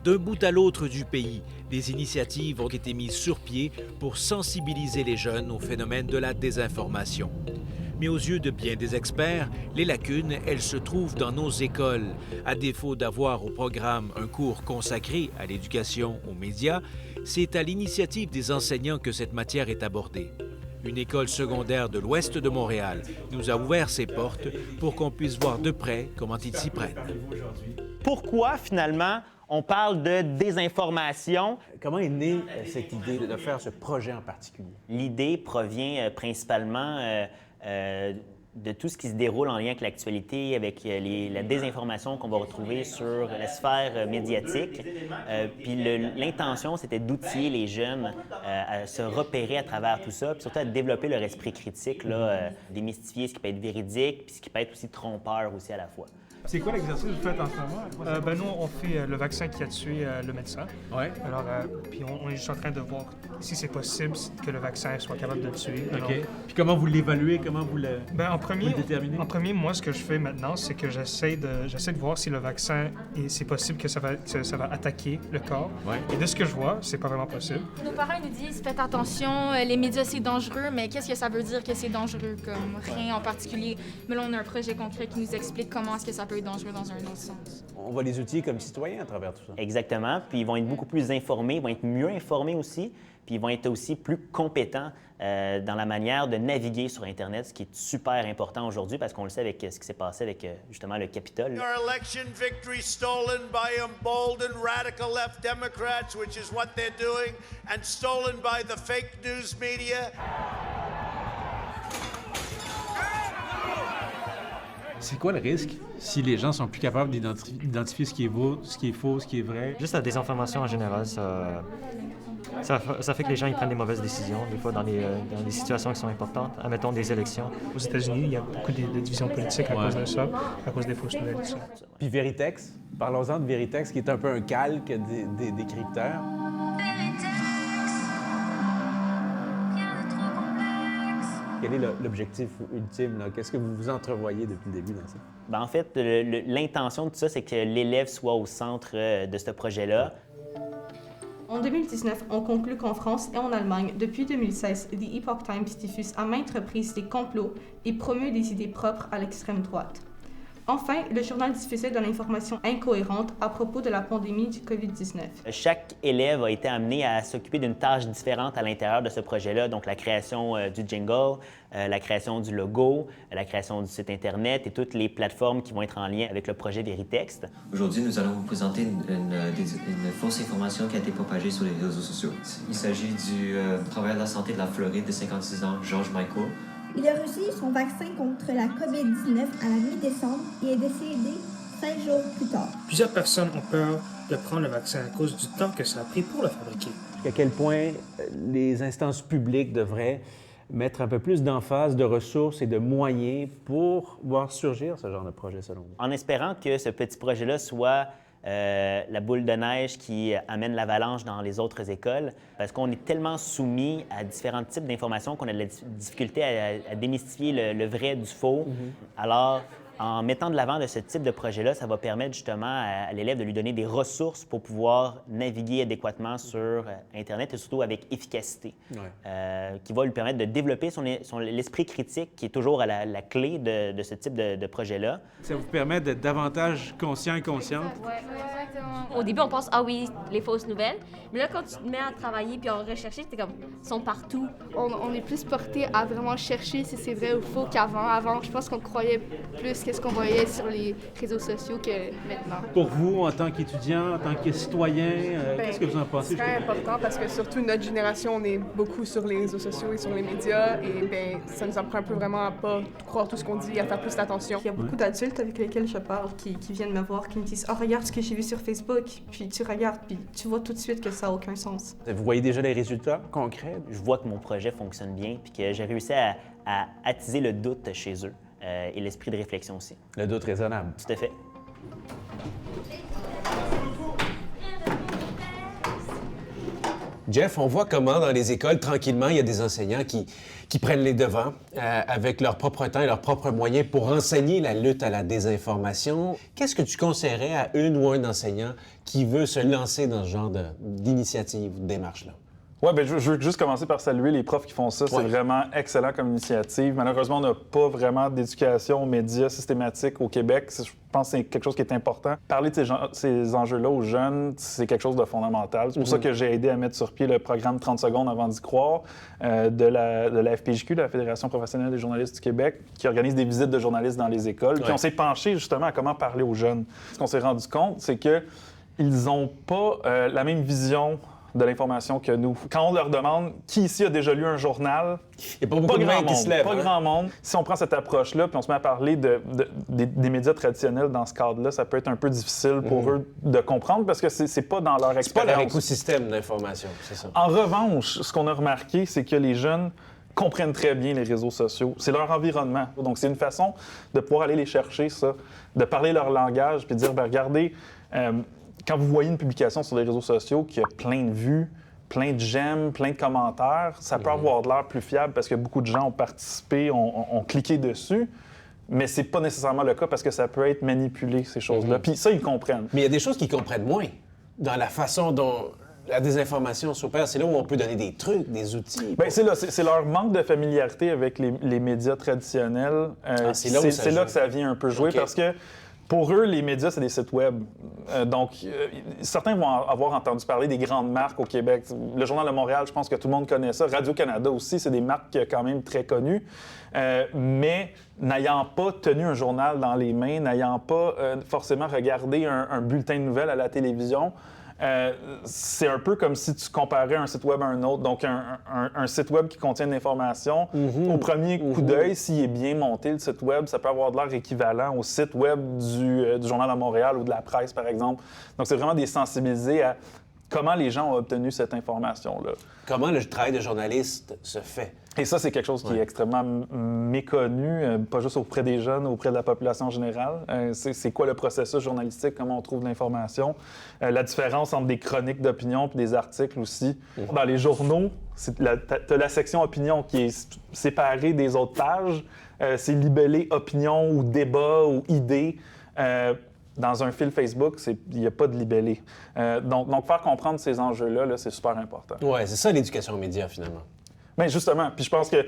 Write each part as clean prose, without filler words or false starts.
D'un bout à l'autre du pays, des initiatives ont été mises sur pied pour sensibiliser les jeunes au phénomène de la désinformation. Mais aux yeux de bien des experts, les lacunes, elles se trouvent dans nos écoles. À défaut d'avoir au programme un cours consacré à l'éducation aux médias, c'est à l'initiative des enseignants que cette matière est abordée. Une école secondaire de l'ouest de Montréal nous a ouvert ses portes pour qu'on puisse voir de près comment ils s'y prennent. Pourquoi, finalement, on parle de désinformation? Comment est née cette idée de faire ce projet en particulier? L'idée provient principalement de tout ce qui se déroule en lien avec l'actualité, avec la désinformation qu'on va retrouver sur la sphère médiatique. Puis l'intention, c'était d'outiller les jeunes à se repérer à travers tout ça, puis surtout à développer leur esprit critique, là, démystifier ce qui peut être véridique, puis ce qui peut être aussi trompeur aussi à la fois. C'est quoi l'exercice que vous faites en ce moment? Nous, on fait le vaccin qui a tué le médecin. Ouais. Alors, puis on est juste en train de voir si c'est possible que le vaccin soit capable de le tuer. Alors, OK. Puis comment vous l'évaluez? Comment vous le, vous le déterminez? En premier, moi, ce que je fais maintenant, c'est que j'essaie de voir si le vaccin, c'est possible que ça va attaquer le corps. Ouais. Et de ce que je vois, c'est pas vraiment possible. Nos parents nous disent, faites attention, les médias, c'est dangereux, mais qu'est-ce que ça veut dire que c'est dangereux? Comme rien en particulier. Mais là, on a un projet concret qui nous explique comment est-ce que ça peut être dangereux dans un autre sens. On va les outiller comme citoyens à travers tout ça. Exactement. Puis ils vont être beaucoup plus informés, ils vont être mieux informés aussi, puis ils vont être aussi plus compétents dans la manière de naviguer sur Internet, ce qui est super important aujourd'hui parce qu'on le sait avec ce qui s'est passé avec justement le Capitole. Our election victory stolen by emboldened radical left Democrats, which is what they're doing, and stolen by the fake news media. C'est quoi le risque si les gens sont plus capables d'identifier ce qui est faux, ce qui est vrai? Juste la désinformation en général, ça fait que les gens ils prennent des mauvaises décisions, des fois dans des situations qui sont importantes. Admettons des élections. Aux États-Unis, il y a beaucoup de divisions politiques à cause de ça, à cause des fausses nouvelles. Ça. Puis Veritex, parlons-en de Veritex, qui est un peu un calque des décrypteurs. Quel est l'objectif ultime? Qu'est-ce que vous vous entrevoyez depuis le début dans ça? Bien, en fait, l'intention de tout ça, c'est que l'élève soit au centre de ce projet-là. En 2019, on conclut qu'en France et en Allemagne, depuis 2016, The Epoch Times diffuse à maintes reprises des complots et promeut des idées propres à l'extrême droite. Enfin, le journal diffusait de l'information incohérente à propos de la pandémie du COVID-19. Chaque élève a été amené à s'occuper d'une tâche différente à l'intérieur de ce projet-là, donc la création du jingle, la création du logo, la création du site Internet et toutes les plateformes qui vont être en lien avec le projet Veritex. Aujourd'hui, nous allons vous présenter une fausse information qui a été propagée sur les réseaux sociaux. Il s'agit du travailleur de la santé de la Floride de 56 ans, George Michael. Il a reçu son vaccin contre la COVID-19 à la mi-décembre et est décédé 5 jours plus tard. Plusieurs personnes ont peur de prendre le vaccin à cause du temps que ça a pris pour le fabriquer. À quel point les instances publiques devraient mettre un peu plus d'emphase, de ressources et de moyens pour voir surgir ce genre de projet, selon vous? En espérant que ce petit projet-là soit la boule de neige qui amène l'avalanche dans les autres écoles, parce qu'on est tellement soumis à différents types d'informations qu'on a de la difficulté à démystifier le vrai du faux. Alors, en mettant de l'avant de ce type de projet-là, ça va permettre justement à l'élève de lui donner des ressources pour pouvoir naviguer adéquatement sur Internet et surtout avec efficacité, qui va lui permettre de développer l'esprit critique qui est toujours à la clé de ce type de projet-là. Ça vous permet d'être davantage conscient et consciente. Oui, exactement. Au début, on pense, ah oui, les fausses nouvelles. Mais là, quand tu te mets à travailler puis à rechercher, c'est comme, ils sont partout. On est plus porté à vraiment chercher si c'est vrai ou faux qu'avant. Avant, je pense qu'on croyait plus qu'est-ce qu'on voyait sur les réseaux sociaux que maintenant. Pour vous, en tant qu'étudiant, en tant que citoyen, qu'est-ce que vous en pensez? C'est très important parce que surtout notre génération, on est beaucoup sur les réseaux sociaux et sur les médias et ça nous apprend un peu vraiment à pas croire tout ce qu'on dit, à faire plus d'attention. Il y a beaucoup d'adultes avec lesquels je parle qui viennent me voir, qui me disent « Oh, regarde ce que j'ai vu sur Facebook », puis tu regardes, puis tu vois tout de suite que ça n'a aucun sens. Vous voyez déjà les résultats concrets? Je vois que mon projet fonctionne bien puis que j'ai réussi à attiser le doute chez eux et l'esprit de réflexion aussi. Le doute raisonnable. Tout à fait. Jeff, on voit comment dans les écoles, tranquillement, il y a des enseignants qui prennent les devants avec leur propre temps et leurs propres moyens pour enseigner la lutte à la désinformation. Qu'est-ce que tu conseillerais à une ou un enseignant qui veut se lancer dans ce genre d'initiative ou de démarche-là? Oui, bien, je veux juste commencer par saluer les profs qui font ça. C'est vraiment excellent comme initiative. Malheureusement, on n'a pas vraiment d'éducation aux médias systématique au Québec. Je pense que c'est quelque chose qui est important. Parler de ces enjeux-là aux jeunes, c'est quelque chose de fondamental. C'est pour ça que j'ai aidé à mettre sur pied le programme 30 secondes avant d'y croire de la FPJQ, de la Fédération professionnelle des journalistes du Québec, qui organise des visites de journalistes dans les écoles. Puis on s'est penché justement à comment parler aux jeunes. Ce qu'on s'est rendu compte, c'est qu'ils n'ont pas la même vision de l'information que nous. Quand on leur demande qui ici a déjà lu un journal, il n'y a pas beaucoup de gens qui se lèvent. Pas grand monde. Si on prend cette approche-là puis on se met à parler des médias traditionnels dans ce cadre-là, ça peut être un peu difficile pour eux de comprendre parce que c'est pas dans leur expérience. C'est pas leur écosystème d'information, c'est ça. En revanche, ce qu'on a remarqué, c'est que les jeunes comprennent très bien les réseaux sociaux. C'est leur environnement. Donc, c'est une façon de pouvoir aller les chercher, ça, de parler leur langage puis de dire, bien, regardez, quand vous voyez une publication sur les réseaux sociaux qui a plein de vues, plein de j'aime, plein de commentaires, ça peut avoir de l'air plus fiable parce que beaucoup de gens ont participé, ont cliqué dessus, mais c'est pas nécessairement le cas parce que ça peut être manipulé, ces choses-là. Puis ça, ils comprennent. Mais il y a des choses qu'ils comprennent moins dans la façon dont la désinformation s'opère. C'est là où on peut donner des trucs, des outils. Bien, c'est leur manque de familiarité avec les médias traditionnels. C'est là que ça vient un peu jouer parce que pour eux, les médias, c'est des sites web. Donc, certains vont avoir entendu parler des grandes marques au Québec. Le Journal de Montréal, je pense que tout le monde connaît ça. Radio-Canada aussi, c'est des marques quand même très connues. Mais n'ayant pas tenu un journal dans les mains, n'ayant pas forcément regardé un bulletin de nouvelles à la télévision, c'est un peu comme si tu comparais un site web à un autre. Donc, un site web qui contient de l'information, au premier coup d'œil, s'il est bien monté, le site web, ça peut avoir de l'air équivalent au site web du Journal de Montréal ou de la presse, par exemple. Donc, c'est vraiment des sensibiliser à comment les gens ont obtenu cette information-là. Comment le travail de journaliste se fait? Et ça, c'est quelque chose qui est extrêmement méconnu, pas juste auprès des jeunes, auprès de la population générale. C'est quoi le processus journalistique, comment on trouve l'information, la différence entre des chroniques d'opinion et des articles aussi. Dans les journaux, t'as la section opinion qui est séparée des autres pages. C'est libellé opinion ou débat ou idée. Dans un fil Facebook, il n'y a pas de libellé. Donc, faire comprendre ces enjeux-là, c'est super important. Oui, c'est ça l'éducation aux médias, finalement. Bien, justement. Puis je pense que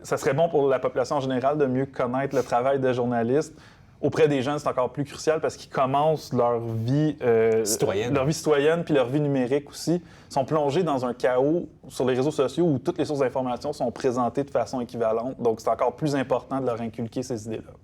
ça serait bon pour la population en général de mieux connaître le travail de journaliste. Auprès des jeunes, c'est encore plus crucial parce qu'ils commencent leur vie citoyenne puis leur vie numérique aussi. Ils sont plongés dans un chaos sur les réseaux sociaux où toutes les sources d'information sont présentées de façon équivalente. Donc, c'est encore plus important de leur inculquer ces idées-là.